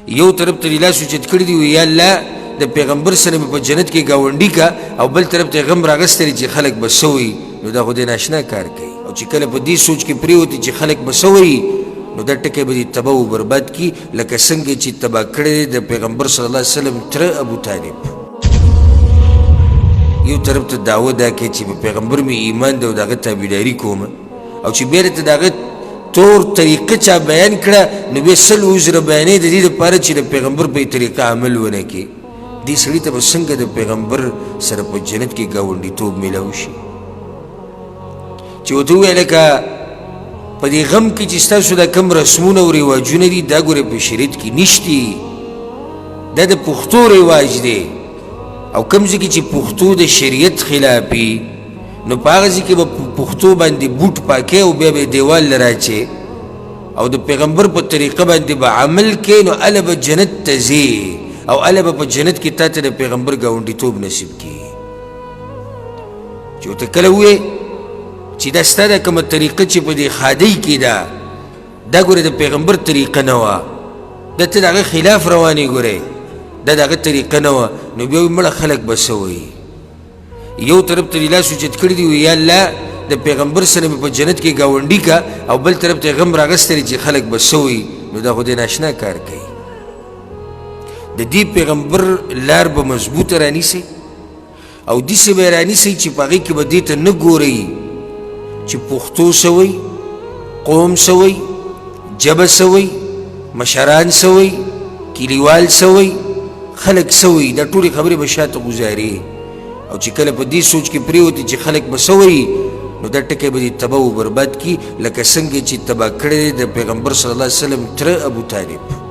یو طرف ته لاس اوچت کړی دی یا الله د پیغمبر سره په جنت کې گاونډي کا او بل طرف ته غم راغستلی چې خلک به سوي نو دا خو د ناشنا کار کوي او چې کله په دې سوچ کې پریوتي چې خلک به سوي نو دا ټکی به دې تباه و برباد کی لکه څنګه چې تباه کړی د پیغمبر صلی الله علیه وسلم تره ابو طالب یو طرف ته دعوه دا کوي چې په پیغمبر مې ایمان دی او د هغه تابعداري کوم او چې بیا ته د هغه طور طریقه چا بیان کړه نو بیا سل عذره بیانوي د دې دپاره چې د پیغمبر په طریقه عمل ونه کړي دې سړي ته به څنګه د پیغمبر سره په جنت کې ګاونډیتوب میلاو شي چې ورته وویې لکه په دې غم کې چې ستاسو دا کوم رسمونه او رواجونه دي دا ګورې په شریعت کې نشتي دا د پښتو رواج دی او کوم ځای کې چې پښتو د شریعت خلاف وي نو په هغه ځای کې به پښتو باندې بوټ پاکې او بیا به دیوال له راچې او د پیغمبر په طریقه باندې به عمل کې نو هله به جنت ته ځې او هله به په جنت کې تا ته د پیغمبر ګاونډیتوب نصیب کړي چې ورته کله ووایې چې دا ستا دا کومه طریقه چې په دې خادۍ کې ده دا ګورې د پیغمبر طریقه نه وه دا ته د هغه خلاف روانې ګورې دا د هغه طریقه نه وه نو بیا مړه خلک به څه وایي یو طرف ته لاس اوچت کړی دی یا الله د پیغمبر سره مې په جنت کې ګاونډي کا او بل طرف ته غم راغستلی چې خلک به څه وایي نو دا خو د ناشنا کار کوي د دې پیغمبر لار به مضبوطه رانیسئ او داسې به یې رانیسئ چې په هغې کې به دې ته نه ګورئ چې پښتو سوی قوم سوی جبه سوی مشران سوی کلیوال سوی خلق سوی دا ټولې خبرې به شاته گزاري او چې کله په دې سوچ کې پریوتي چې خلق به سوی نو دا ټکی به دې تباه و برباد کی لکه څنګه چې تباه کړی د پیغمبر صلی الله علیه وسلم تره ابو طالب